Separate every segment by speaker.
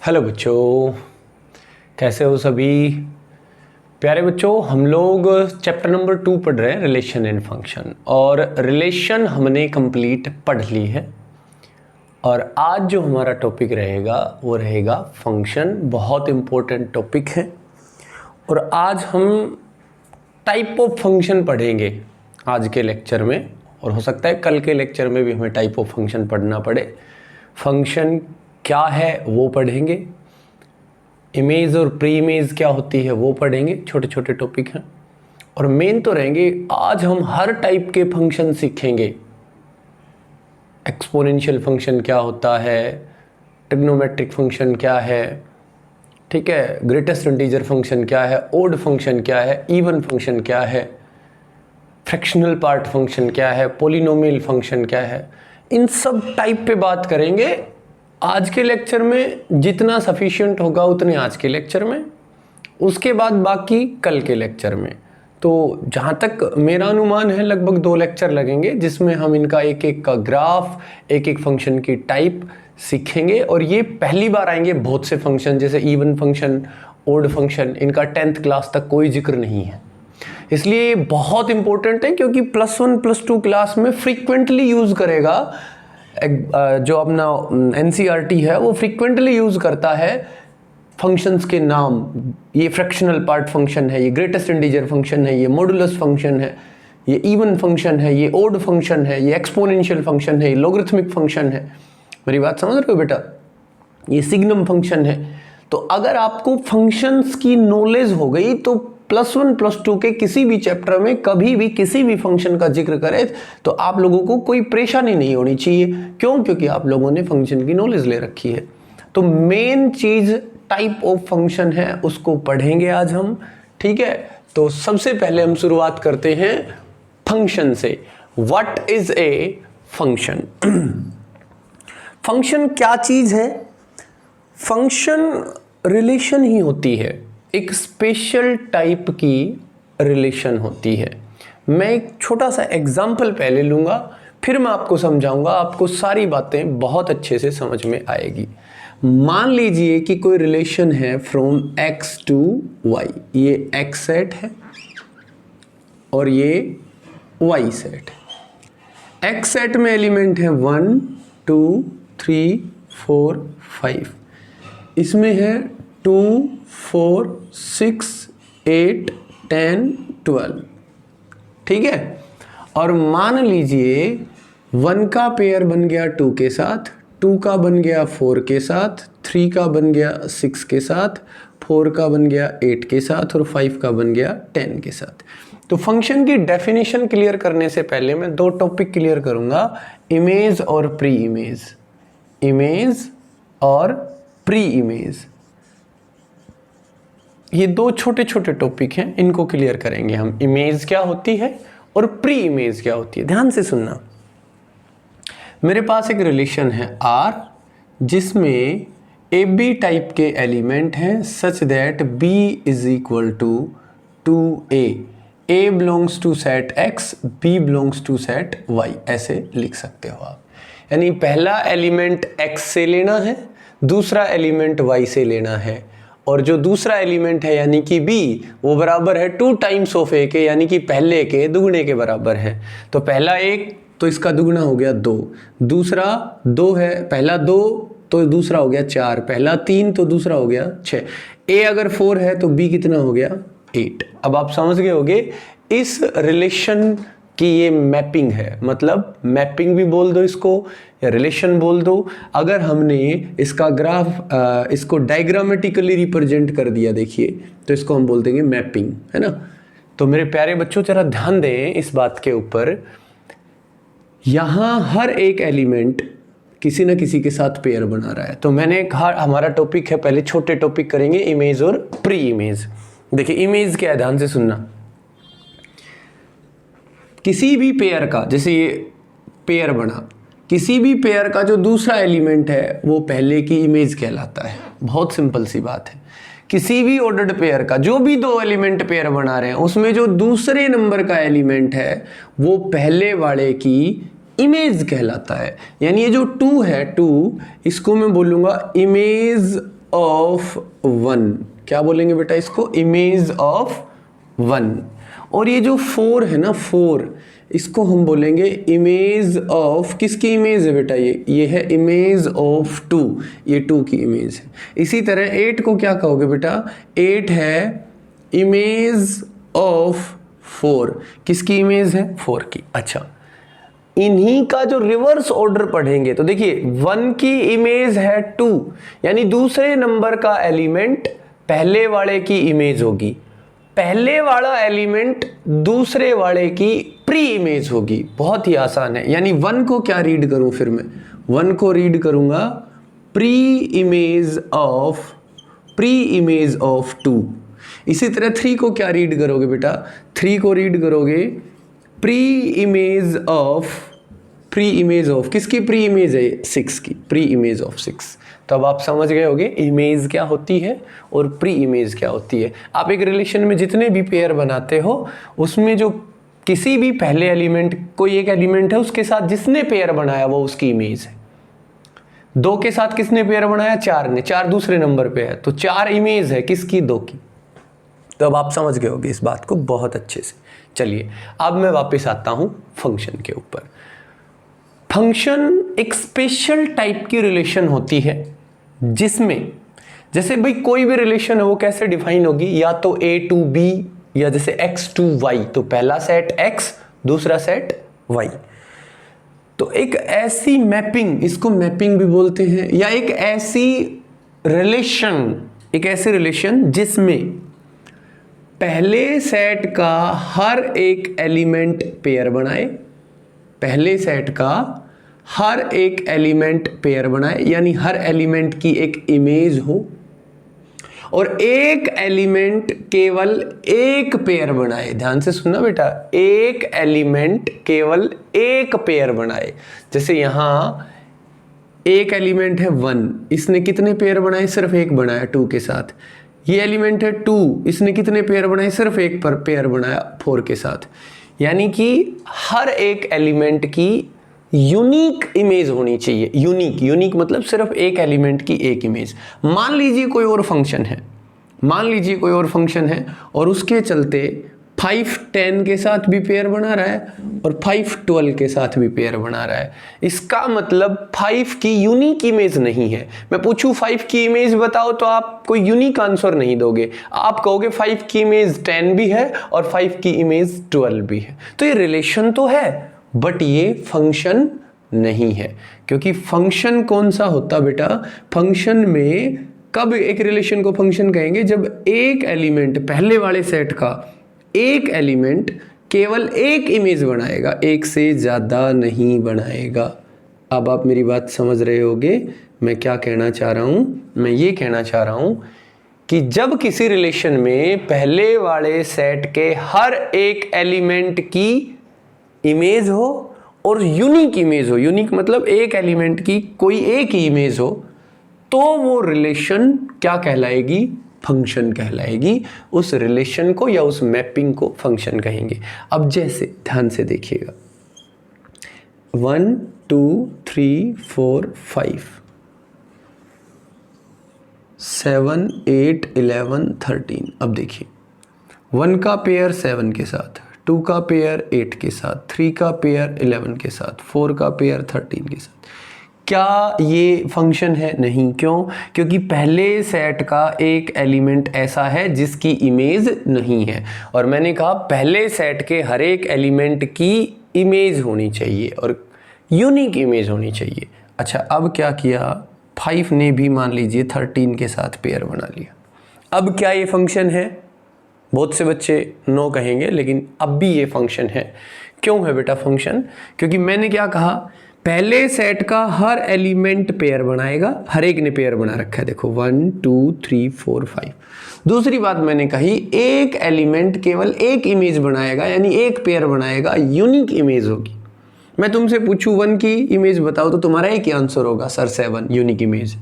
Speaker 1: Hello बच्चों, कैसे हो सभी प्यारे बच्चों। हम लोग चैप्टर नंबर 2 पढ़ रहे हैं, रिलेशन एंड फंक्शन। और रिलेशन हमने कंप्लीट पढ़ ली है और आज जो हमारा टॉपिक रहेगा वो रहेगा फंक्शन। बहुत इम्पोर्टेंट टॉपिक है और आज हम टाइप ऑफ फंक्शन पढ़ेंगे आज के लेक्चर में, और हो सकता है कल के लेक्चर में भी हमें टाइप ऑफ फंक्शन पढ़ना पड़े। फंक्शन क्या है वो पढ़ेंगे, इमेज और प्री इमेज क्या होती है वो पढ़ेंगे। छोटे छोटे टॉपिक हैं और मेन तो रहेंगे। आज हम हर टाइप के फंक्शन सीखेंगे। एक्सपोनेंशियल फंक्शन क्या होता है, ट्रिग्नोमेट्रिक फंक्शन क्या है, ठीक है, ग्रेटेस्ट इंटीजर फंक्शन क्या है, ओड फंक्शन क्या है, इवन फंक्शन क्या है, फ्रैक्शनल पार्ट फंक्शन क्या है, पॉलिनोमियल फंक्शन क्या है। इन सब टाइप पे बात करेंगे आज के लेक्चर में। जितना सफिशिएंट होगा उतने आज के लेक्चर में, उसके बाद बाकी कल के लेक्चर में। तो जहाँ तक मेरा अनुमान है लगभग 2 लेक्चर लगेंगे जिसमें हम इनका एक एक का ग्राफ, एक एक फंक्शन की टाइप सीखेंगे। और ये पहली बार आएंगे बहुत से फंक्शन, जैसे इवन फंक्शन, ओड फंक्शन, इनका 10th क्लास तक कोई जिक्र नहीं है। इसलिए ये बहुत इंपॉर्टेंट है क्योंकि +1 +2 क्लास में फ्रीक्वेंटली यूज़ करेगा। जो अपना NCERT है वो फ्रीक्वेंटली यूज़ करता है फंक्शंस के नाम। ये फ्रैक्शनल पार्ट फंक्शन है, ये ग्रेटेस्ट इंटीजर फंक्शन है, ये मॉडुलस फंक्शन है, ये इवन फंक्शन है, ये ओड फंक्शन है, ये एक्सपोनेंशियल फंक्शन है, ये लॉगरिथमिक फंक्शन है। मेरी बात समझ रहे हो बेटा? ये सिग्नम फंक्शन है। तो अगर आपको फंक्शंस की नॉलेज हो गई तो +1 +2 के किसी भी चैप्टर में कभी भी किसी भी फंक्शन का जिक्र करें तो आप लोगों को कोई परेशानी नहीं होनी चाहिए। क्यों? क्योंकि आप लोगों ने फंक्शन की नॉलेज ले रखी है। तो मेन चीज टाइप ऑफ फंक्शन है, उसको पढ़ेंगे आज हम, ठीक है। तो सबसे पहले हम शुरुआत करते हैं फंक्शन से। What is a function? Function क्या चीज है? फंक्शन रिलेशन ही होती है, एक स्पेशल टाइप की रिलेशन होती है। मैं एक छोटा सा एग्जाम्पल पहले लूँगा, फिर मैं आपको समझाऊंगा, आपको सारी बातें बहुत अच्छे से समझ में आएगी। मान लीजिए कि कोई रिलेशन है फ्रॉम x to y। ये x सेट है और ये y सेट है। x सेट में एलिमेंट है 1 2 3 4 5। इसमें है 2 4 6 8 10 12, ठीक है। और मान लीजिए 1 का पेयर बन गया 2 के साथ, 2 का बन गया 4 के साथ, 3 का बन गया 6 के साथ, 4 का बन गया 8 के साथ और 5 का बन गया 10 के साथ। तो फंक्शन की डेफिनेशन क्लियर करने से पहले मैं 2 टॉपिक क्लियर करूंगा, इमेज और प्री इमेज। इमेज और प्री इमेज, ये 2 छोटे छोटे टॉपिक हैं, इनको क्लियर करेंगे हम। इमेज क्या होती है और प्री इमेज क्या होती है। ध्यान से सुनना। मेरे पास एक रिलेशन है R जिसमें AB टाइप के एलिमेंट हैं such that B is equal to 2A। A belongs to set X, B belongs to set Y, ऐसे लिख सकते हो आप। यानी पहला एलिमेंट X से लेना है, दूसरा एलिमेंट Y से लेना है, और जो दूसरा एलिमेंट है यानी कि B वो बराबर है 2 टाइम्स ऑफ A के, यानी कि पहले के दुगने के बराबर है। तो पहला 1 तो इसका दुगना हो गया 2, दूसरा 2 है, पहला 2 तो दूसरा हो गया 4, पहला 3 तो दूसरा हो गया 6। A अगर 4 है तो B कितना हो गया 8। अब आप समझ गए होंगे इस रिलेशन कि ये मैपिंग है, मतलब मैपिंग भी बोल दो इसको या रिलेशन बोल दो। अगर हमने इसका ग्राफ इसको डायग्रामेटिकली रिप्रेजेंट कर दिया, देखिए, तो इसको हम बोल देंगे मैपिंग, है ना। तो मेरे प्यारे बच्चों जरा ध्यान दें इस बात के ऊपर। यहाँ हर एक एलिमेंट किसी न किसी के साथ पेयर बना रहा है। तो मैंने कहा हमारा टॉपिक है, पहले छोटे टॉपिक करेंगे, इमेज और प्री इमेज। देखिए इमेज क्या है, ध्यान से सुनना। किसी भी पेयर का, जैसे ये पेयर बना, किसी भी पेयर का जो दूसरा एलिमेंट है वो पहले की इमेज कहलाता है। बहुत सिंपल सी बात है। किसी भी ऑर्डर्ड पेयर का जो भी 2 एलिमेंट पेयर बना रहे हैं उसमें जो दूसरे नंबर का एलिमेंट है वो पहले वाले की इमेज कहलाता है। यानी ये जो 2 है, 2 इसको मैं बोलूंगा इमेज ऑफ वन, क्या बोलेंगे बेटा इसको, इमेज ऑफ वन। और ये जो 4 है ना, 4, इसको हम बोलेंगे इमेज ऑफ, किसकी इमेज है बेटा, ये है इमेज ऑफ 2, ये 2 की इमेज है। इसी तरह 8 को क्या कहोगे बेटा, 8 है इमेज ऑफ 4, किसकी इमेज है, 4 की। अच्छा, इन्हीं का जो रिवर्स ऑर्डर पढ़ेंगे तो देखिए 1 की इमेज है 2, यानी दूसरे नंबर का एलिमेंट पहले वाले की इमेज होगी, पहले वाला एलिमेंट दूसरे वाले की प्री इमेज होगी। बहुत ही आसान है। यानी 1 को क्या रीड करूं, फिर मैं 1 को रीड करूंगा प्री इमेज ऑफ 2। इसी तरह 3 को क्या रीड करोगे बेटा, 3 को रीड करोगे प्री इमेज ऑफ किसकी प्री इमेज है, 6 की, प्री इमेज ऑफ 6। तो अब आप समझ गए होंगे इमेज क्या होती है और प्री इमेज क्या होती है। आप एक रिलेशन में जितने भी पेयर बनाते हो उसमें जो किसी भी पहले एलिमेंट, कोई एक एलिमेंट है उसके साथ जिसने पेयर बनाया वो उसकी इमेज है। 2 के साथ किसने पेयर बनाया, 4 ने, 4 दूसरे नंबर पे है तो 4 इमेज है किसकी, 2 की। तो अब आप समझ गए होंगे इस बात को बहुत अच्छे से। चलिए अब मैं वापस आता हूं फंक्शन के ऊपर। फंक्शन एक स्पेशल टाइप की रिलेशन होती है जिसमें, जैसे भाई कोई भी रिलेशन है वो कैसे डिफाइन होगी, या तो A to B या जैसे X to Y, तो पहला सेट X दूसरा सेट Y। तो एक ऐसी मैपिंग, इसको मैपिंग भी बोलते हैं, या एक ऐसी रिलेशन जिसमें पहले सेट का हर एक एलिमेंट पेयर बनाए, पहले सेट का हर एक एलिमेंट पेयर बनाए, यानी हर एलिमेंट की एक इमेज हो, और एक एलिमेंट केवल एक पेयर बनाए। ध्यान से सुनना बेटा, एक एलिमेंट केवल एक पेयर बनाए। जैसे यहां एक एलिमेंट है 1, इसने कितने पेयर बनाए, सिर्फ एक बनाया 2 के साथ। ये एलिमेंट है 2, इसने कितने पेयर बनाए, सिर्फ एक पर पेयर बनाया 4 के साथ। यानी कि हर एक एलिमेंट की यूनिक इमेज होनी चाहिए। यूनिक मतलब सिर्फ एक एलिमेंट की एक इमेज। मान लीजिए कोई और फंक्शन है और उसके चलते 5 10 के साथ भी पेयर बना रहा है और 5 12 के साथ भी पेयर बना रहा है। इसका मतलब 5 की यूनिक इमेज नहीं है। मैं पूछूं 5 की इमेज बताओ तो आप कोई यूनिक आंसर नहीं दोगे, आप कहोगे 5 की इमेज 10 भी है और 5 की इमेज 12 भी है। तो ये रिलेशन तो है बट ये फंक्शन नहीं है, क्योंकि फंक्शन कौन सा होता बेटा, फंक्शन में कब एक रिलेशन को फंक्शन कहेंगे, जब एक एलिमेंट, पहले वाले सेट का एक एलिमेंट केवल एक इमेज बनाएगा, एक से ज़्यादा नहीं बनाएगा। अब आप मेरी बात समझ रहे होगे मैं क्या कहना चाह रहा हूँ। मैं ये कहना चाह रहा हूँ कि जब किसी रिलेशन में पहले वाले सेट के हर एक एलिमेंट की इमेज हो और यूनिक इमेज हो, यूनिक मतलब एक एलिमेंट की कोई एक ही इमेज हो, तो वो रिलेशन क्या कहलाएगी, फंक्शन कहलाएगी। उस रिलेशन को या उस मैपिंग को फंक्शन कहेंगे। अब जैसे ध्यान से देखिएगा 1 2 3 4 5 7 8 11 13। अब देखिए 1 का पेयर 7 के साथ, 2 का पेयर 8 के साथ, 3 का पेयर 11 के साथ, 4 का पेयर 13 के साथ। क्या ये फंक्शन है? नहीं। क्यों? क्योंकि पहले सेट का एक एलिमेंट ऐसा है जिसकी इमेज नहीं है, और मैंने कहा पहले सेट के हर एक एलिमेंट की इमेज होनी चाहिए और यूनिक इमेज होनी चाहिए। अच्छा, अब क्या किया, 5 ने भी मान लीजिए 13 के साथ पेयर बना लिया। अब क्या ये फंक्शन है? बहुत से बच्चे नो कहेंगे, लेकिन अब भी ये फंक्शन है। क्यों है बेटा फंक्शन? क्योंकि मैंने क्या कहा, पहले सेट का हर एलिमेंट पेयर बनाएगा, हर एक ने पेयर बना रखा है, देखो 1 2 3 4 5। दूसरी बात मैंने कही, एक एलिमेंट केवल एक इमेज बनाएगा, यानी एक पेयर बनाएगा, यूनिक इमेज होगी। मैं तुमसे पूछूं 1 की इमेज बताओ तो तुम्हारा एक ही आंसर होगा, सर 7 यूनिक इमेज।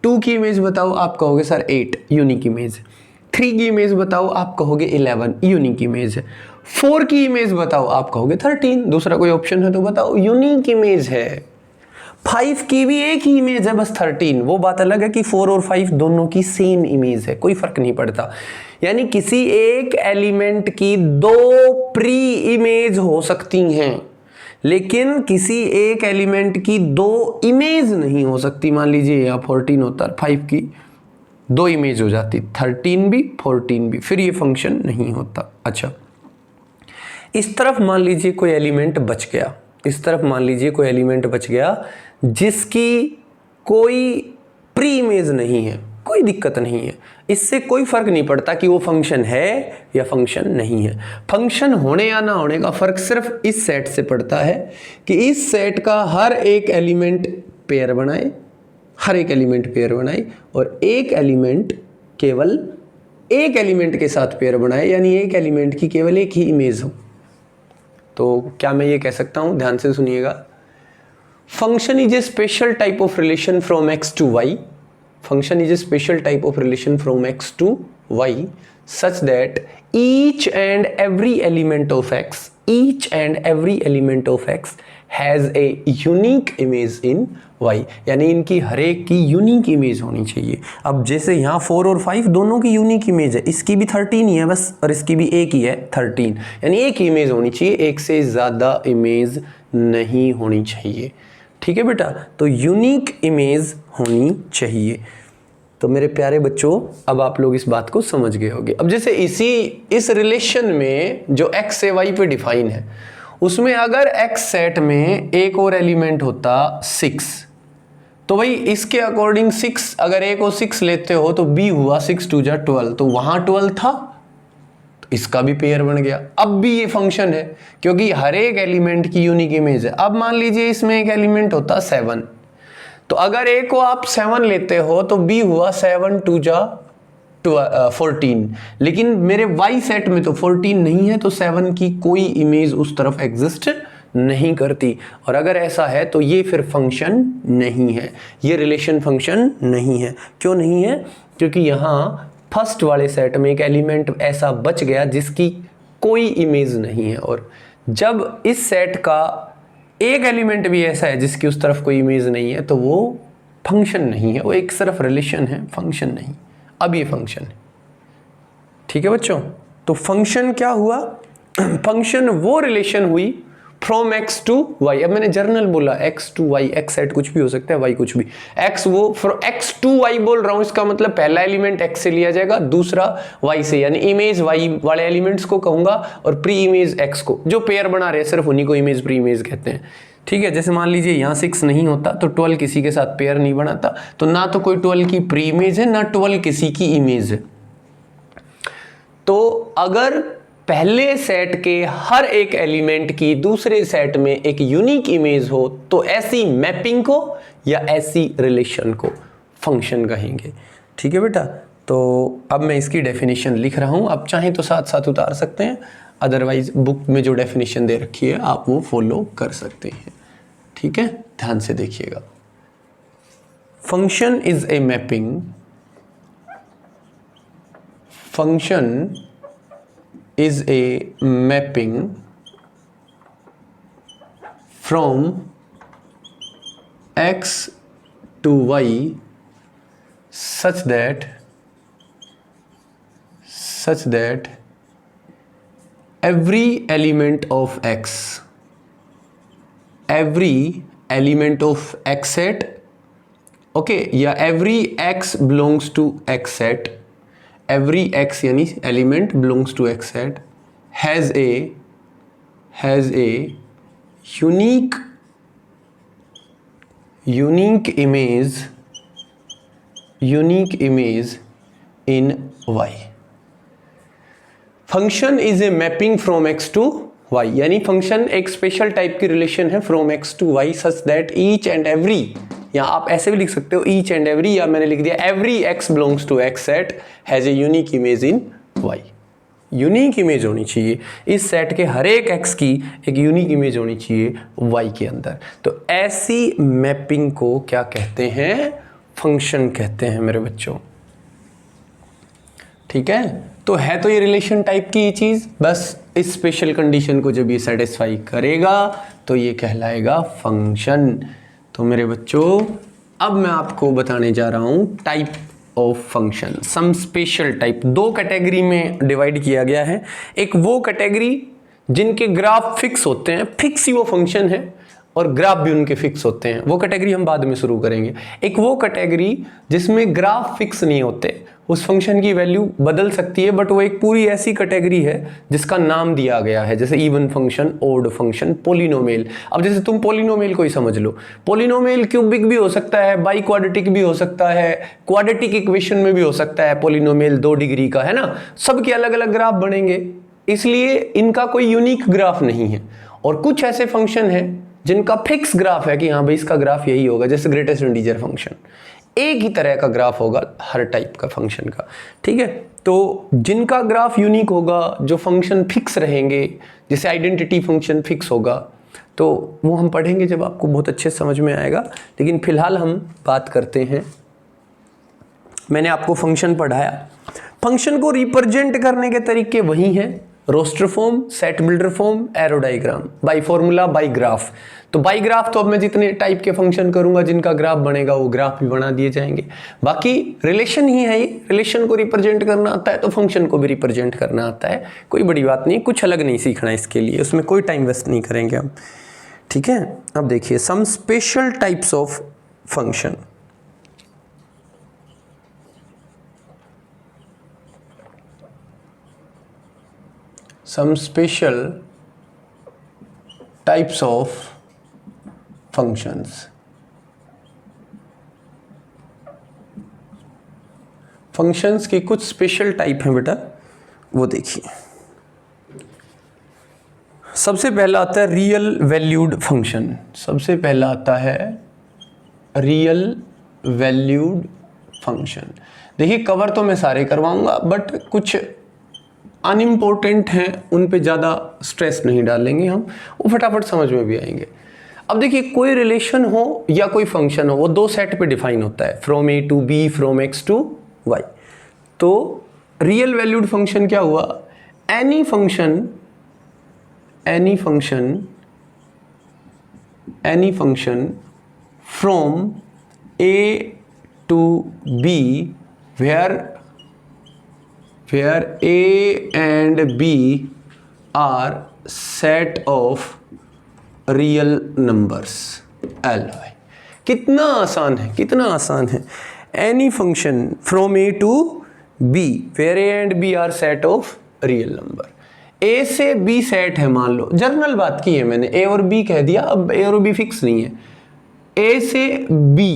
Speaker 1: 2 की इमेज बताओ, आप कहोगे सर 8 यूनिक इमेज। 3 की इमेज बताओ, आप कहोगे 11 यूनिक इमेज है। 4 की इमेज बताओ, आप कहोगे 13, दूसरा कोई ऑप्शन है तो बताओ, यूनिक इमेज है। 5 की भी एक ही इमेज है बस 13, वो बात अलग है कि 4 और 5 दोनों की सेम इमेज है, कोई फर्क नहीं पड़ता। यानी किसी एक एलिमेंट की 2 प्री इमेज हो सकती हैं, लेकिन किसी एक एलिमेंट की 2 इमेज नहीं हो सकती। मान लीजिए यहाँ 14 होता है, 5 की 2 इमेज हो जाती, 13 भी 14 भी, फिर ये फंक्शन नहीं होता। अच्छा, इस तरफ मान लीजिए कोई एलिमेंट बच गया, इस तरफ मान लीजिए कोई एलिमेंट बच गया जिसकी कोई प्री इमेज नहीं है, कोई दिक्कत नहीं है, इससे कोई फर्क नहीं पड़ता कि वो फंक्शन है या फंक्शन नहीं है। फंक्शन होने या ना होने का फर्क सिर्फ इस सेट से पड़ता है कि इस सेट का हर एक एलिमेंट पेयर बनाए, हर एक एलिमेंट पेयर बनाए, और एक एलिमेंट केवल एक एलिमेंट के साथ पेयर बनाए, यानी एक एलिमेंट की केवल एक ही इमेज हो। तो क्या मैं ये कह सकता हूं, ध्यान से सुनिएगा, function is a special type of relation from X to Y, function is a special type of relation from X to Y such that each and every element of x, each and every element of x has a unique image in y, यानी इनकी हर एक की unique image होनी चाहिए। अब जैसे यहाँ 4 और 5 दोनों की यूनिक इमेज है, इसकी भी 13 ही है बस, और इसकी भी एक ही है 13, यानी एक ही इमेज होनी चाहिए, एक से ज़्यादा इमेज नहीं होनी चाहिए। ठीक है बेटा, तो यूनिक इमेज होनी चाहिए। तो मेरे प्यारे बच्चों, अब आप लोग इस बात को समझ गए होंगे। अब जैसे इस रिलेशन में जो x से y पे डिफाइन है, उसमें अगर x सेट में एक और एलिमेंट होता 6, तो भाई इसके अकॉर्डिंग 6, अगर a को 6 लेते हो तो b हुआ 6 2 जा 12, तो वहां 12 था, तो इसका भी पेयर बन गया। अब भी ये फंक्शन है क्योंकि हर एक एलिमेंट की यूनिक इमेज है। अब मान लीजिए इसमें एक एलिमेंट होता 7, तो अगर a को आप 7 लेते हो तो b हुआ 7 2 जा 14, लेकिन मेरे y सेट में तो 14 नहीं है, तो 7 की कोई इमेज उस तरफ एग्जिस्ट नहीं करती। और अगर ऐसा है तो ये फिर फंक्शन नहीं है, ये रिलेशन फंक्शन नहीं है। क्यों नहीं है? क्योंकि यहाँ फर्स्ट वाले सेट में एक एलिमेंट ऐसा बच गया जिसकी कोई इमेज नहीं है, और जब इस सेट का एक एलिमेंट भी ऐसा है जिसकी उस तरफ कोई इमेज नहीं है, तो वो फंक्शन नहीं है, वो एक सिर्फ रिलेशन है, फंक्शन नहीं। अब ये फंक्शन है। ठीक है बच्चों, तो फंक्शन क्या हुआ? फंक्शन वो रिलेशन हुई फ्रॉम एक्स टू वाई। अब मैंने जर्नल बोला X to Y, X set कुछ भी हो सकता है, वाई कुछ भी, एक्स वो फ्रॉम एक्स टू वाई बोल रहा हूं, इसका मतलब पहला एलिमेंट एक्स से लिया जाएगा, दूसरा वाई से, यानी इमेज वाई वाले एलिमेंट्स को कहूंगा और प्री इमेज एक्स को, जो पेयर बना रहे हैं सिर्फ उन्हीं को इमेज प्री इमेज कहते हैं। ठीक है, जैसे मान लीजिए यहाँ 6 नहीं होता तो 12 किसी के साथ पेयर नहीं बनाता, तो ना तो कोई 12 की प्री इमेज है, ना 12 किसी की इमेज है। तो अगर पहले सेट के हर एक एलिमेंट की दूसरे सेट में एक यूनिक इमेज हो, तो ऐसी मैपिंग को या ऐसी रिलेशन को फंक्शन कहेंगे। ठीक है बेटा, तो अब मैं इसकी डेफिनेशन लिख रहा हूं, आप चाहें तो साथ साथ उतार सकते हैं, अदरवाइज बुक में जो डेफिनेशन दे रखी है आप वो फॉलो कर सकते हैं। ठीक है, ध्यान से देखिएगा। Function is a mapping, function is a mapping from x to y such that every element of x, every element of x set, okay, या every x belongs to x set, every x यानी element belongs to x set has a unique image in y. Function is a mapping from x to y, यानी function एक special type की relation है from x to y such that each and every, या आप ऐसे भी लिख सकते हो ईच एंड एवरी, या मैंने लिख दिया every x belongs to x set has a unique image in y। Unique image होनी चाहिए इस सेट के हर एक x की, एक यूनिक इमेज होनी चाहिए y के अंदर। तो ऐसी मैपिंग को क्या कहते हैं? फंक्शन कहते हैं मेरे बच्चों। ठीक है, तो है तो ये रिलेशन टाइप की ये चीज, बस इस स्पेशल कंडीशन को जब ये सेटिस्फाई करेगा तो ये कहलाएगा फंक्शन। तो मेरे बच्चों अब मैं आपको बताने जा रहा हूँ type of function, some special type. दो कैटेगरी में डिवाइड किया गया है। एक वो कैटेगरी जिनके ग्राफ फिक्स होते हैं, फिक्स ही वो फंक्शन है और ग्राफ भी उनके फिक्स होते हैं, वो कैटेगरी हम बाद में शुरू करेंगे। एक वो कैटेगरी जिसमें ग्राफ फिक्स नहीं होते, उस फंक्शन की वैल्यू बदल सकती है, बट वो एक पूरी ऐसी कैटेगरी है जिसका नाम दिया गया है, जैसे even function, odd function, polynomial. अब जैसे तुम पोलिनोमियल को ही समझ लो, पोलिनोमियल क्यूबिक भी हो सकता है, बाई क्वाड्रेटिक भी हो सकता है, क्वाड्रेटिक इक्वेशन में भी हो सकता है पोलिनोमियल 2 डिग्री का, है ना। सबके अलग अलग ग्राफ बनेंगे, इसलिए इनका कोई यूनिक ग्राफ नहीं है। और कुछ ऐसे फंक्शन है जिनका फिक्स ग्राफ है कि हाँ भाई इसका ग्राफ यही होगा, जैसे ग्रेटेस्ट इंटीजर फंक्शन, एक ही तरह का ग्राफ होगा हर टाइप का फंक्शन का, ठीक है। तो जिनका ग्राफ यूनिक होगा, जो फंक्शन फिक्स रहेंगे, जैसे आइडेंटिटी फंक्शन फिक्स होगा, तो वो हम पढ़ेंगे जब आपको बहुत अच्छे समझ में आएगा। लेकिन फिलहाल हम बात करते हैं, मैंने आपको फंक्शन पढ़ाया, फंक्शन को रिप्रेजेंट करने के तरीके वही हैं, roster form, set builder form, arrow diagram, by formula, by graph. तो बाई ग्राफ तो अब मैं जितने टाइप के फंक्शन करूंगा जिनका ग्राफ बनेगा वो ग्राफ भी बना दिए जाएंगे। बाकी रिलेशन ही है ये, रिलेशन को रिप्रेजेंट करना आता है तो फंक्शन को भी रिप्रेजेंट करना आता है, कोई बड़ी बात नहीं, कुछ अलग नहीं सीखना इसके लिए, उसमें कोई टाइम वेस्ट नहीं करेंगे हम, ठीक है। अब देखिए some special types of function. Some special types of functions. Functions की कुछ स्पेशल टाइप हैं बेटा, वो देखिए। सबसे पहला आता है रियल वैल्यूड फंक्शन। सबसे पहला आता है रियल वैल्यूड फंक्शन। देखिए कवर तो मैं सारे करवाऊंगा, बट कुछ अनइम्पोर्टेंट हैं उन पे ज़्यादा स्ट्रेस नहीं डालेंगे हम, वो फटाफट समझ में भी आएंगे। अब देखिए कोई रिलेशन हो या कोई फंक्शन हो, वो दो सेट पे डिफाइन होता है, from A to B, from X to Y. तो रियल वैल्यूड फंक्शन क्या हुआ, any function from A to B where a and b are set of real numbers L। कितना आसान है, कितना आसान है। Any function from A to B where a and b are set of real number। a से b set है, मान लो general बात की है मैंने, a और b कह दिया, अब a और b फिक्स नहीं है, a से b।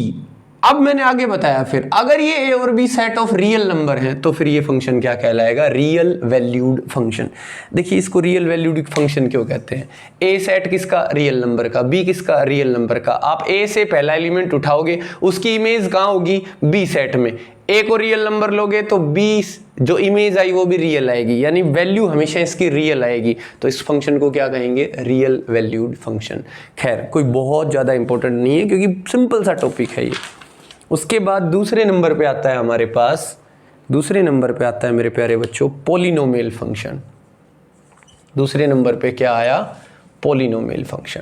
Speaker 1: अब मैंने आगे बताया फिर अगर ये a और b set of real number हैं तो फिर ये फंक्शन क्या कहलाएगा, रियल वैल्यूड फंक्शन। देखिए इसको रियल वैल्यूड फंक्शन क्यों कहते हैं, a सेट किसका, रियल नंबर का, b किसका, रियल नंबर का। आप a से पहला एलिमेंट उठाओगे, उसकी इमेज कहाँ होगी, b सेट में। a को रियल नंबर लोगे तो b जो इमेज आई वो भी रियल आएगी, यानी वैल्यू हमेशा इसकी रियल आएगी। तो इस फंक्शन को क्या कहेंगे, रियल वैल्यूड फंक्शन। खैर कोई बहुत ज़्यादा इंपॉर्टेंट नहीं है क्योंकि सिंपल सा टॉपिक है ये। उसके बाद दूसरे नंबर पे आता है हमारे पास, दूसरे नंबर पे आता है मेरे प्यारे बच्चों पोलिनोमियल फंक्शन। दूसरे नंबर पे क्या आया, पोलिनोमियल फंक्शन,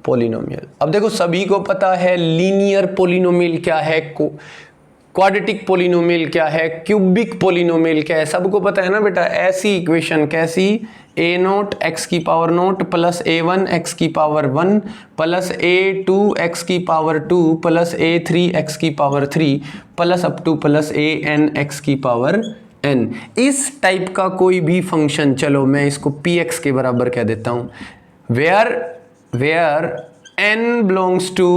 Speaker 1: पोलिनोमियल। अब देखो सभी को पता है लीनियर पोलिनोमियल क्या है, क्वाड्रेटिक पोलिनोमियल क्या है, क्यूबिक पोलिनोमियल क्या है, सबको पता है ना बेटा। ऐसी इक्वेशन कैसी, a नोट एक्स की power note plus a1 x की पावर 1 प्लस a2 एक्स की पावर 2 प्लस a3 एक्स की power 3 plus up two plus an x की पावर n। इस टाइप का कोई भी फंक्शन, चलो मैं इसको px के बराबर कह देता हूँ, where n belongs to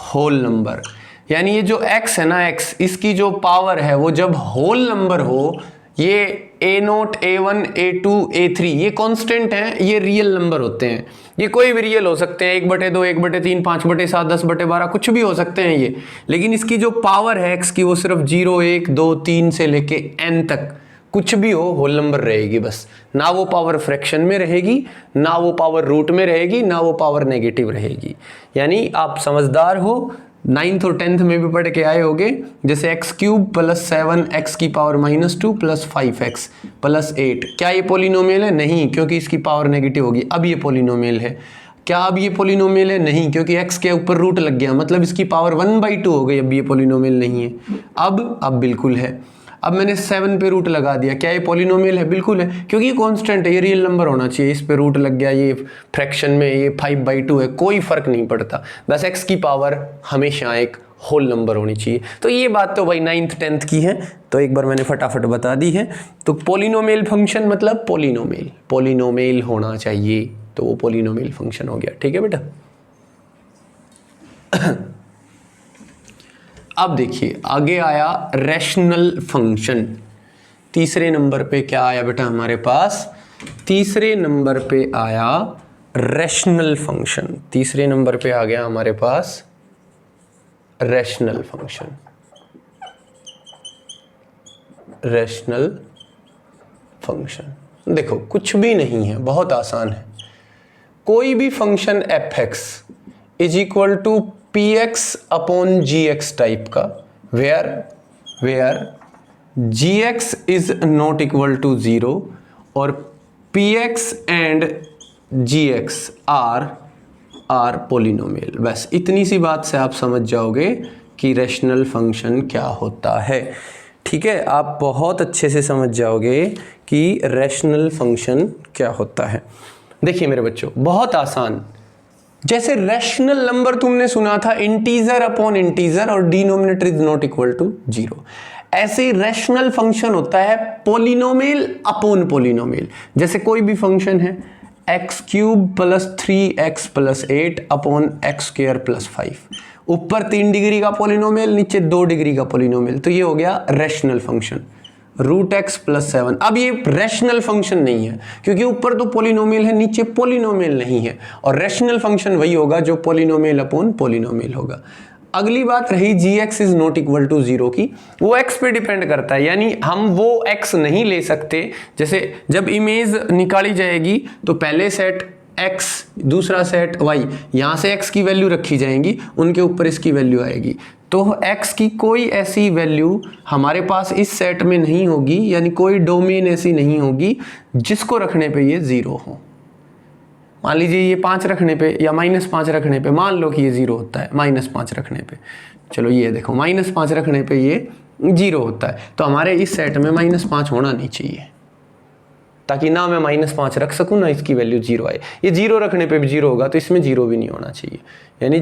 Speaker 1: whole number. यानी ये जो x है ना, x इसकी जो पावर है वो जब होल नंबर हो, ये a note, a1, a2, a3 ये कांस्टेंट हैं, ये रियल नंबर होते हैं। ये कोई भी रियल हो सकते हैं, 1/2, 1/3, 5/7, 10/12 कुछ भी हो सकते हैं ये। लेकिन इसकी जो पावर है x की वो सिर्फ 0, 1, 2, 3 से लेके n तक कुछ भी हो होल नंबर रहेगी बस। ना वो पावर फ्रैक्शन में रहेगी, ना वो पावर रूट में रहेगी, ना वो पावर नेगेटिव रहेगी। यानी आप समझदार हो, 9th और 10th में भी पढ़ के आए होगे, जैसे x³ प्लस 7 x की पावर -2 प्लस 5x प्लस 8। क्या ये पोलिनोमियल है? नहीं, क्योंकि इसकी पावर नेगेटिव होगी। अब ये पोलिनोमियल है। क्या अब ये पोलिनोमियल है? नहीं, क्योंकि x के ऊपर रूट लग गया, मतलब इसकी पावर 1/2 हो गई। अब ये पोलिनोमियल नहीं है। अब बिल्कुल है। अब मैंने 7 पे रूट लगा दिया, क्या ये पोलिनोमियल है? बिल्कुल है, क्योंकि ये कांस्टेंट है, ये रियल नंबर होना चाहिए। इस पे रूट लग गया, ये फ्रैक्शन में ये 5/2 है, कोई फर्क नहीं पड़ता। बस x की पावर हमेशा एक होल नंबर होनी चाहिए। तो ये बात तो भाई 9th 10th की है, तो एक बार मैंने फटाफट बता दी है। तो पोलिनोमियल फंक्शन मतलब पोलिनोमियल होना चाहिए, तो वो पोलिनोमियल फंक्शन हो गया। ठीक है बेटा। अब देखिए आगे आया रैशनल फंक्शन। तीसरे नंबर पे क्या आया बेटा हमारे पास? तीसरे नंबर पे आया रैशनल फंक्शन। तीसरे नंबर पे आ गया हमारे पास रैशनल फंक्शन। रैशनल फंक्शन देखो कुछ भी नहीं है, बहुत आसान है। कोई भी function f(x) is equal to px upon gx type का, where gx is not equal to 0 और px and gx are polynomial. बस इतनी सी बात से आप समझ जाओगे कि रैशनल फंक्शन क्या होता है। ठीक है, आप बहुत अच्छे से समझ जाओगे कि रैशनल फंक्शन क्या होता है। देखिए मेरे बच्चों, बहुत आसान। जैसे रैशनल नंबर तुमने सुना था इंटीजर अपॉन इंटीजर और denominator is not equal to 0, ऐसे ही रैशनल फंक्शन होता है पोलिनोमियल अपॉन पोलिनोमियल। जैसे कोई भी फंक्शन है x³ + 3x + 8 अपॉन x² + 5, ऊपर 3 डिग्री का पोलिनोमियल, नीचे 2 डिग्री का पोलिनोमियल, तो ये हो गया रैशनल फंक्शन। √x + 7। अब ये रैशनल फंक्शन नहीं है, क्योंकि ऊपर तो पोलिनोमियल है, नीचे पोलिनोमियल नहीं है। और रैशनल फंक्शन वही होगा जो पोलिनोमियल अपॉन पोलिनोमियल होगा। अगली बात रही gx is not equal to 0 की, वो x पे डिपेंड करता है, यानी हम वो x नहीं ले सकते। जैसे जब इमेज निकाली जाएगी तो पहले सेट x, दूसरा सेट y, यहाँ से x की वैल्यू रखी जाएंगी, उनके ऊपर इसकी वैल्यू आएगी। तो x की कोई ऐसी वैल्यू हमारे पास इस सेट में नहीं होगी, यानी कोई डोमेन ऐसी नहीं होगी जिसको रखने पे ये 0 हो। मान लीजिए ये 5 रखने पे या -5 रखने पे मान लो कि ये 0 होता है, -5 रखने पे, चलो ये देखो -5 रखने पे ये 0 होता है, तो हमारे इस सेट में -5 होना नहीं चाहिए, ताकि ना मैं -5 रख सकूं ना इसकी वैल्यू 0 आए। ये 0 रखने पे भी 0 होगा, तो इसमें 0 भी नहीं होना चाहिए। यानी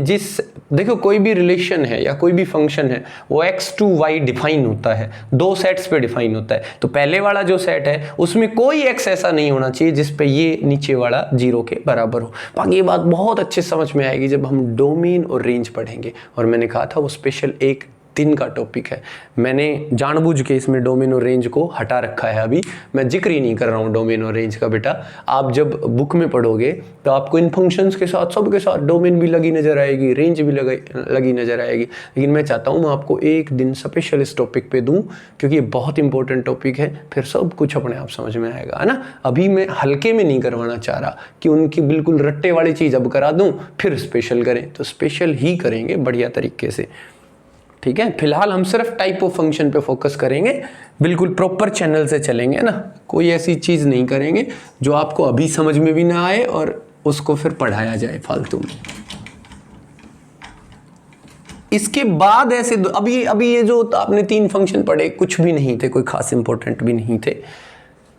Speaker 1: देखो कोई भी रिलेशन है या कोई भी फंक्शन है, वो x to y डिफाइन होता है, 2 सेट्स पे डिफाइन होता है। तो पहले वाला जो सेट है उसमें कोई x ऐसा नहीं होना चाहिए जिस पे ये नीचे वाला 0 के बराबर हो। बाकी ये बात बहुत अच्छे समझ में आएगी जब हम डोमेन और रेंज पढ़ेंगे, और मैंने कहा था वो स्पेशल एक दिन का टॉपिक है। मैंने जानबूझ के इसमें डोमेन और रेंज को हटा रखा है, अभी मैं जिक्र ही नहीं कर रहा हूँ डोमेन और रेंज का। बेटा आप जब बुक में पढ़ोगे तो आपको इन फंक्शंस के साथ सबके साथ डोमेन भी लगी नजर आएगी, रेंज भी लगी नजर आएगी। लेकिन मैं चाहता हूँ मैं आपको एक दिन स्पेशल इस टॉपिक पे दूँ, क्योंकि ये बहुत इंपॉर्टेंट टॉपिक है, फिर सब कुछ अपने आप समझ में आएगा, है ना। अभी मैं हल्के में नहीं करवाना चाह रहा कि उनकी बिल्कुल रट्टे वाली चीज़ अब करा दूँ फिर स्पेशल करें, तो स्पेशल ही करेंगे बढ़िया तरीके से। ठीक है, फिलहाल हम सिर्फ टाइप ऑफ फंक्शन पे फोकस करेंगे, बिल्कुल प्रॉपर चैनल से चलेंगे ना, कोई ऐसी चीज़ नहीं करेंगे जो आपको अभी समझ में भी ना आए और उसको फिर पढ़ाया जाए फालतू में। इसके बाद ऐसे अभी ये जो आपने 3 फंक्शन पढ़े कुछ भी नहीं थे, कोई खास इंपॉर्टेंट भी नहीं थे,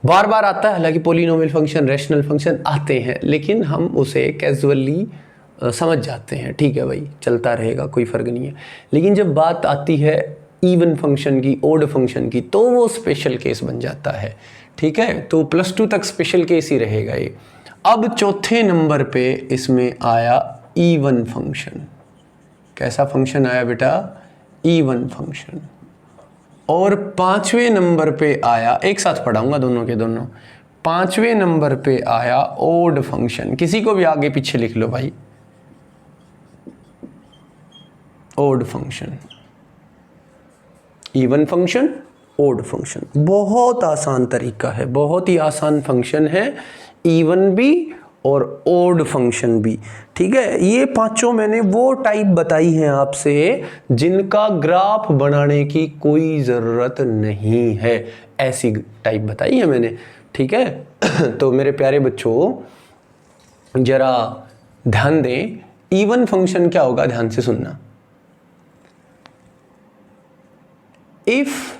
Speaker 1: बार बार आता है। हालांकि पोलिनोमियल फंक्शन, रैशनल फंक्शन आते हैं, लेकिन हम उसे कैजुअली समझ जाते हैं, ठीक है भाई चलता रहेगा, कोई फ़र्क नहीं है। लेकिन जब बात आती है इवन फंक्शन की, ओड फंक्शन की, तो वो स्पेशल केस बन जाता है। ठीक है, तो +2 तक स्पेशल केस ही रहेगा ये। अब चौथे नंबर पे इसमें आया इवन फंक्शन। कैसा फंक्शन आया बेटा? Even function. और 5वें नंबर पे आया, एक साथ पढ़ाऊंगा दोनों के दोनों, 5वें नंबर पे आया ओड फंक्शन। किसी को भी आगे पीछे लिख लो भाई, odd function, even function, odd function. बहुत आसान तरीका है, बहुत ही आसान फंक्शन है, इवन भी और ओड फंक्शन भी। ठीक है, ये पांचों मैंने वो टाइप बताई हैं आपसे जिनका ग्राफ बनाने की कोई ज़रूरत नहीं है, ऐसी टाइप बताई है मैंने। ठीक है तो मेरे प्यारे बच्चों, जरा ध्यान दें, इवन फंक्शन क्या होगा, ध्यान से सुनना। If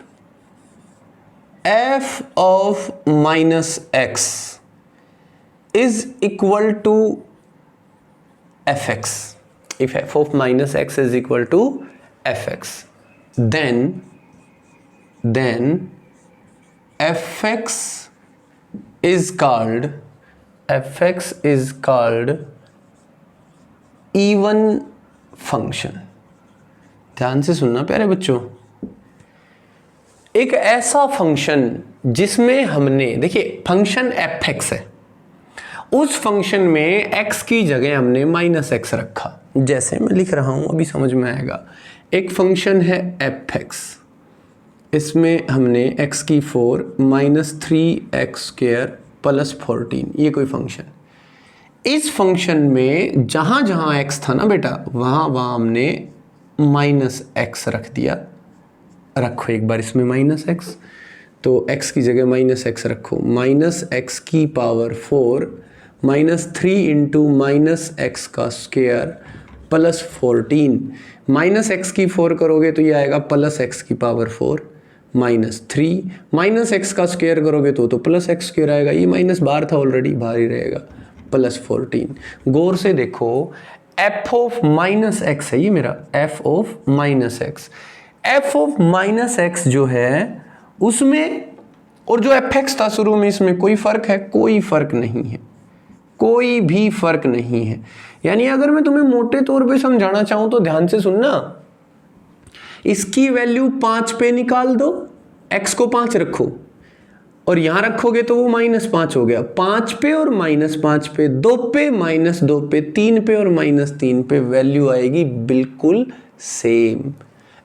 Speaker 1: f of minus x is equal to fx, if f of minus x is equal to fx, then fx is called even function। ध्यान से सुनना प्यारे बच्चों, एक ऐसा फंक्शन जिसमें हमने, देखिए फंक्शन fx है, उस फंक्शन में x की जगह हमने माइनस एक्स रखा। जैसे मैं लिख रहा हूं अभी समझ में आएगा। एक फंक्शन है fx, इसमें हमने x की 4 माइनस 3x² प्लस 14, ये कोई फंक्शन। इस फंक्शन में जहां जहां x था ना बेटा, वहां हमने माइनस एक्स रख दिया। रखो एक बार इसमें माइनस एक्स, तो x की जगह माइनस एक्स रखो। माइनस एक्स की power 4 minus 3 into minus X का स्क्वायर प्लस 14। माइनस एक्स की 4 करोगे तो ये आएगा प्लस एक्स की पावर 4 माइनस 3, माइनस एक्स का स्क्वायर करोगे तो प्लस एक्स स्क्वायर आएगा। ये माइनस बाहर था ऑलरेडी, बाहर ही रहेगा, प्लस 14। गौर से देखो, एफ ऑफ माइनस एक्स है ये मेरा, F of minus x. F of minus x जो है उसमें और जो एफ एक्स था शुरू में, इसमें कोई फर्क है? कोई फर्क नहीं है, कोई भी फर्क नहीं है। यानी अगर मैं तुम्हें मोटे तौर पे समझाना चाहूं तो ध्यान से सुनना, इसकी वैल्यू 5 पे निकाल दो, x को 5 रखो और यहां रखोगे तो वो -5 हो गया। 5 पे और -5 पे, 2 पे -2 पे, 3 पे और -3 पे वैल्यू आएगी बिल्कुल सेम।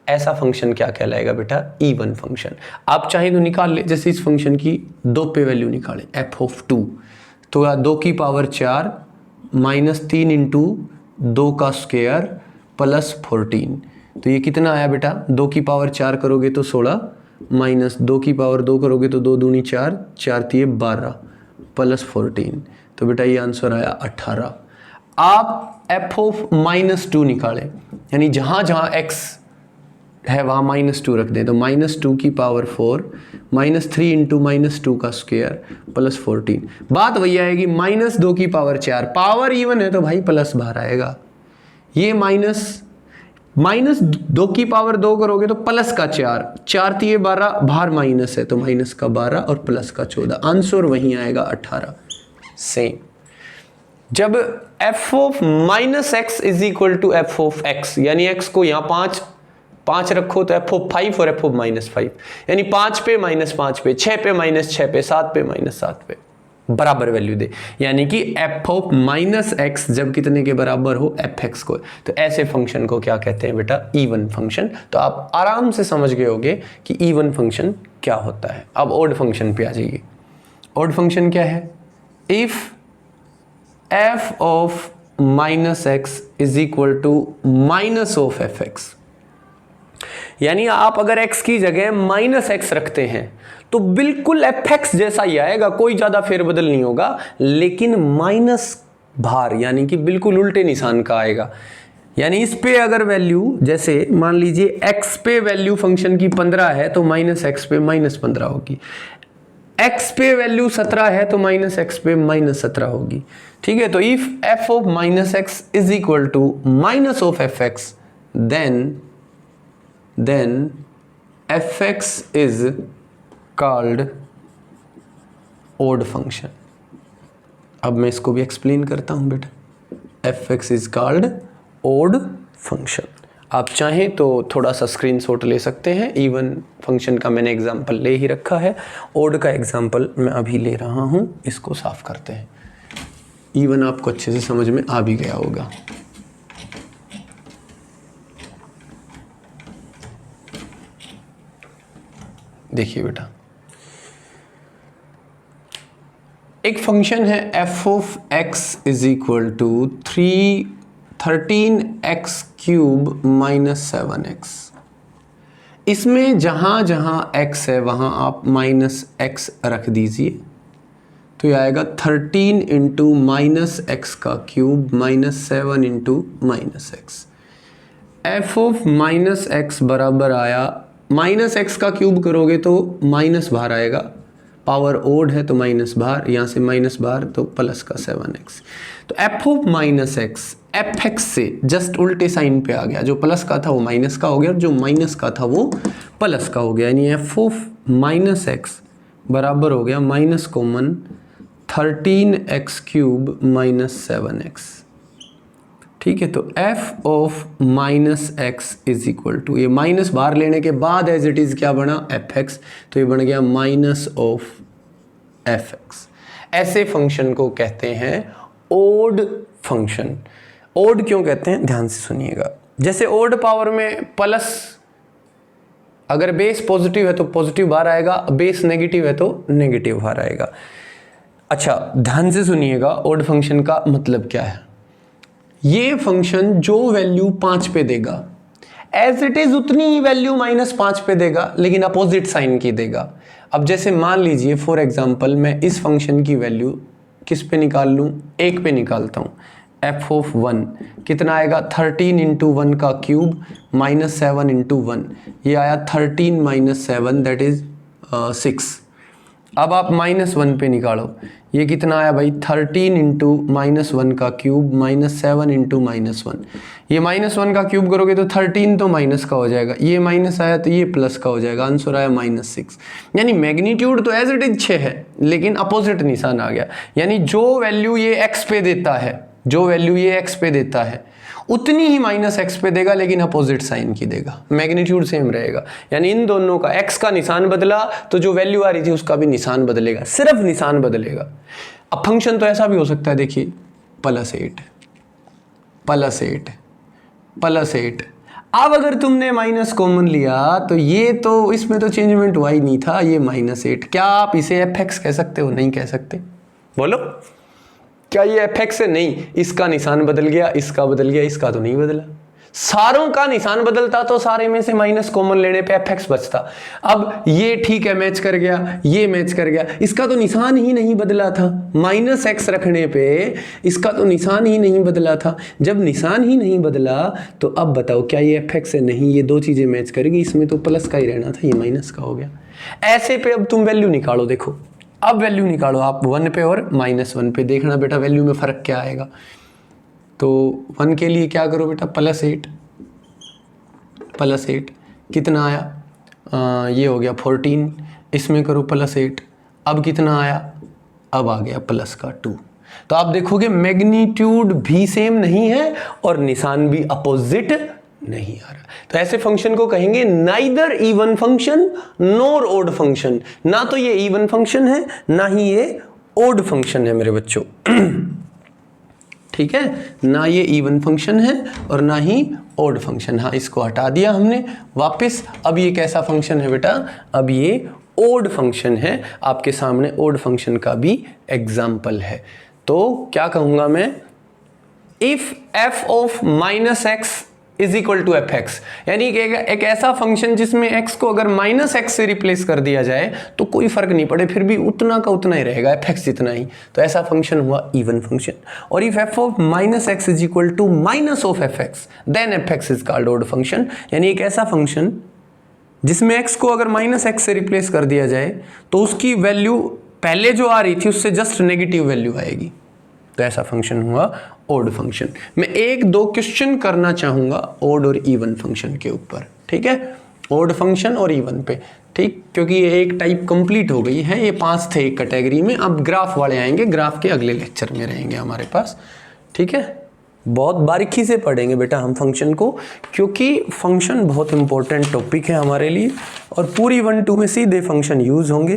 Speaker 1: ऐसा फंक्शन क्या कहलाएगा बेटा? Even function. आप चाहे तो निकाल ले, जैसे इस फंक्शन की 2 पे वैल्यू निकालें, f ऑफ 2, तो 2 की पावर 4 -3 इंटू 2 का स्क्वायर प्लस 14, तो ये कितना आया बेटा? 2 की पावर 4 करोगे तो 16, माइनस 2 की पावर 2 करोगे तो 2 दूनी 4, 4 तिये 12 प्लस 14, तो बेटा ये आंसर आया 18। आप f ऑफ -2 निकालें, यानी जहां जहां x है वहां -2 रख दें, तो -2 की पावर 4 -3 इंटू -2 का स्क्वायर प्लस 14। बात वही आएगी, -2 की पावर 4, पावर इवन है तो भाई प्लस बाहर आएगा। ये माइनस 2 की पावर 2 करोगे तो प्लस का 4, 4 तिये 12, बाहर माइनस है तो माइनस का 12 और प्लस का 14, आंसर वहीं आएगा 18। सेम जब f of minus x is equal to f of x, यानी x को यहाँ 5 रखो तो f ऑफ 5 और f ऑफ -5, यानी 5 पे -5 पे, 6 पे -6 पे, 7 पे -7 पे बराबर वैल्यू दे, यानी कि f ऑफ -x जब कितने के बराबर हो? fx को। तो ऐसे फंक्शन को क्या कहते हैं बेटा? Even function. तो आप आराम से समझ गए होगे कि इवन फंक्शन क्या होता है। अब ऑड फंक्शन पे आ जाइए। ऑड फंक्शन क्या है? If f of -x is equal to minus of fx, यानी आप अगर x की जगह -x रखते हैं तो बिल्कुल fx जैसा ही आएगा, कोई ज्यादा फेरबदल नहीं होगा, लेकिन माइनस भार यानी कि बिल्कुल उल्टे निशान का आएगा। यानी इस पे अगर वैल्यू, जैसे मान लीजिए x पे वैल्यू फंक्शन की 15 है तो -x पे -15 होगी, x पे वैल्यू 17 है तो -x पे -17 होगी। ठीक है, तो if f of -x is equal to minus of fx, then fx is called odd function। अब मैं इसको भी एक्सप्लेन करता हूं बेटा। fx is called odd function। आप चाहें तो थोड़ा सा स्क्रीनशॉट ले सकते हैं। इवन फंक्शन का मैंने एग्जांपल ले ही रखा है, ओड का एग्जांपल मैं अभी ले रहा हूं। इसको साफ करते हैं। इवन आपको अच्छे से समझ में आ भी गया होगा। देखिए बेटा, एक फंक्शन है f of x is equal to 13x³ -7x। इसमें जहां जहां x है वहां आप -x रख दीजिए, तो ये आएगा 13 इंटू माइनस एक्स का cube minus 7 into minus x. F of minus x बराबर आया, माइनस एक्स का क्यूब करोगे तो माइनस बाहर आएगा, पावर ओड है तो माइनस बाहर, यहाँ से माइनस बाहर तो प्लस का 7x। तो F of minus x F x से जस्ट उल्टे साइन पे आ गया, जो प्लस का था वो माइनस का हो गया, जो माइनस का था वो प्लस का हो गया, यानी एफ ऑफ माइनस एक्स बराबर हो गया minus common 13x cube minus 7x। ठीक है, तो f of minus x is equal to, ये माइनस बाहर लेने के बाद एज इट इज क्या बना fx, तो ये बन गया माइनस ऑफ fx। ऐसे फंक्शन को कहते हैं ओड फंक्शन। ओड क्यों कहते हैं, ध्यान से सुनिएगा। जैसे ओड पावर में प्लस, अगर बेस पॉजिटिव है तो पॉजिटिव बाहर आएगा, बेस नेगेटिव है तो नेगेटिव बाहर आएगा। अच्छा ध्यान से सुनिएगा, ओड फंक्शन का मतलब क्या है। ये फंक्शन जो वैल्यू 5 पे देगा एज इट इज उतनी ही वैल्यू -5 पे देगा, लेकिन अपोजिट साइन की देगा। अब जैसे मान लीजिए फॉर एग्जांपल मैं इस फंक्शन की वैल्यू किस पे निकाल लूँ, 1 पे निकालता हूँ। एफ ऑफ 1 कितना आएगा, 13 इंटू 1 का क्यूब माइनस 7 इंटू 1, ये आया 13 माइनस 7 दैट इज 6। अब आप -1 पे निकालो, ये कितना आया भाई 13 इंटू -1 का क्यूब माइनस 7 इंटू -1। ये -1 का क्यूब करोगे तो 13 तो माइनस का हो जाएगा, ये माइनस आया तो ये प्लस का हो जाएगा, आंसर आया -6। यानी मैग्नीट्यूड तो एज इट इज 6 है, लेकिन अपोजिट निशान आ गया। यानी जो वैल्यू ये x पे देता है, जो वैल्यू ये x पे देता है उतनी ही -x पे देगा, लेकिन अपोजिट साइन की देगा, मैग्नीट्यूड सेम रहेगा। यानी इन दोनों का x का निशान बदला तो जो वैल्यू आ रही थी उसका भी निशान बदलेगा, सिर्फ निशान बदलेगा। अब फंक्शन तो ऐसा भी हो सकता है, देखिए +8 +8 +8। अब अगर तुमने माइनस कॉमन लिया तो ये तो इसमें तो चेंजमेंट हुआ ही नहीं था, ये -8। क्या आप इसे fx कह सकते हो, नहीं कह सकते, बोलो क्या ये fx है, नहीं, इसका निशान बदल गया, इसका बदल गया, इसका तो नहीं बदला। सारों का निशान बदलता तो सारे में से माइनस कॉमन लेने पे fx बचता। अब ये ठीक है मैच कर गया, ये मैच कर गया, इसका तो निशान ही नहीं बदला था, -x रखने पे इसका तो निशान ही नहीं बदला था। जब निशान ही नहीं बदला तो अब बताओ क्या ये fx है, नहीं, ये दो चीजें मैच करेगी, इसमें तो प्लस का ही रहना था, ये माइनस का हो गया। ऐसे पे अब तुम वैल्यू निकालो, देखो अब वैल्यू निकालो आप 1 पे और -1 पे, देखना बेटा वैल्यू में फ़र्क क्या आएगा। तो 1 के लिए क्या करो बेटा, +8 कितना आया, ये हो गया 14, इसमें करो +8, अब कितना आया, अब आ गया प्लस का 2। तो आप देखोगे मैग्नीट्यूड भी सेम नहीं है और निशान भी अपोजिट नहीं आ रहा। तो ऐसे फंक्शन को कहेंगे neither even function nor odd function. ना तो ये इवन फंक्शन है, ना ही ये ओड फंक्शन है मेरे बच्चों। ठीक है, ना ये इवन फंक्शन है और ना ही ओड फंक्शन। हाँ, इसको हटा दिया हमने वापस। अब ये कैसा फंक्शन है बेटा, अब ये ओड फंक्शन है। आपके सामने ओड फंक्शन का भी एग्जाम्पल है। तो क्या कहूंगा मैं, if f of -x is equal to fx, यानी एक ऐसा फंक्शन जिसमें x को अगर -x से रिप्लेस कर दिया जाए तो कोई फर्क नहीं पड़े, फिर भी उतना का उतना ही रहेगा, fx जितना ही, तो ऐसा फंक्शन हुआ इवन फंक्शन। और if f of -x is equal to minus of fx then fx is called odd function, यानी एक ऐसा फंक्शन जिसमें x को अगर -x से रिप्लेस कर दिया जाए तो उसकी वैल्यू पहले जो आ रही थी उससे जस्ट नेगेटिव वैल्यू आएगी, तो ऐसा फंक्शन हुआ ओड फंक्शन। मैं 1-2 क्वेश्चन करना चाहूंगा ओड और इवन फंक्शन के ऊपर, ठीक है, ओड फंक्शन और इवन पे, ठीक, क्योंकि ये एक टाइप कंप्लीट हो गई है। ये 5 थे एक कैटेगरी में, अब ग्राफ वाले आएंगे, ग्राफ के अगले लेक्चर में रहेंगे हमारे पास, ठीक है। बहुत बारीकी से पढ़ेंगे बेटा हम फंक्शन को, क्योंकि फंक्शन बहुत इंपॉर्टेंट टॉपिक है हमारे लिए और पूरी 1-2 में सीधे फंक्शन यूज होंगे।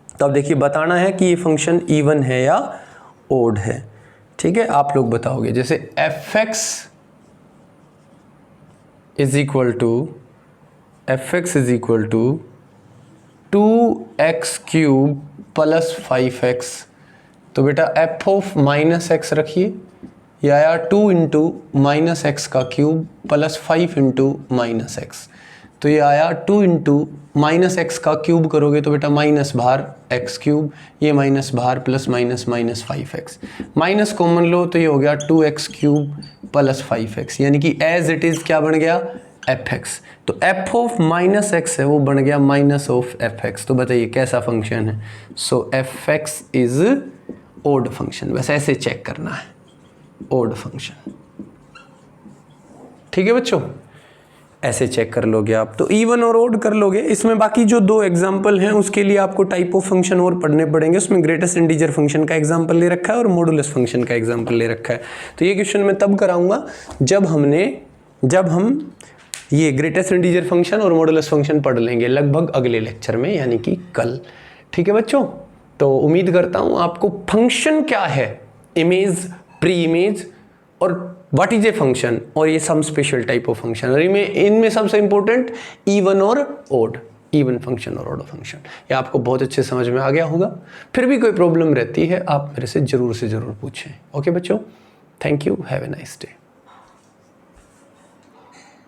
Speaker 1: तो अब देखिए बताना है कि ये फंक्शन इवन है या ओड है, ठीक है, आप लोग बताओगे। जैसे fx is equal to 2x cube plus 5x, तो बेटा f ऑफ -x रखिए, ये आया 2 इंटू -x का क्यूब प्लस 5 इंटू -x। तो ये आया 2 इंटू माइनस एक्स का क्यूब करोगे तो बेटा माइनस बाहर एक्स क्यूब, ये माइनस बाहर plus minus minus 5x, minus common लो तो ये हो गया 2x क्यूब प्लस 5x, यानी कि एज इट इज़ क्या बन गया fx। तो f ऑफ माइनस एक्स है वो बन गया माइनस ऑफ fx। तो बताइए कैसा फंक्शन है? सो fx इज ओड फंक्शन। बस ऐसे चेक करना है, ओड फंक्शन। ठीक है बच्चों, ऐसे चेक कर लोगे आप तो इवन और ओड कर लोगे। इसमें बाकी जो 2 एग्जांपल हैं उसके लिए आपको टाइप ऑफ फंक्शन और पढ़ने पड़ेंगे। उसमें ग्रेटेस्ट इंटीजर फंक्शन का एग्जांपल ले रखा है और मॉडुलस फंक्शन का एग्जांपल ले रखा है। तो ये क्वेश्चन मैं तब कराऊंगा जब हम ये ग्रेटेस्ट इंटीजर फंक्शन और मॉडुलस फंक्शन पढ़ लेंगे, लगभग अगले लेक्चर में, यानी कि कल। ठीक है बच्चों, तो उम्मीद करता हूं आपको फंक्शन क्या है, इमेज, प्री इमेज और व्हाट इज ए फंक्शन, और ये some special type of function, और इनमें सबसे इंपॉर्टेंट इवन और ओड, इवन फंक्शन और ओड फंक्शन, ये आपको बहुत अच्छे समझ में आ गया होगा। फिर भी कोई प्रॉब्लम रहती है आप मेरे से ज़रूर पूछें। ओके बच्चों, thank you, have a nice day.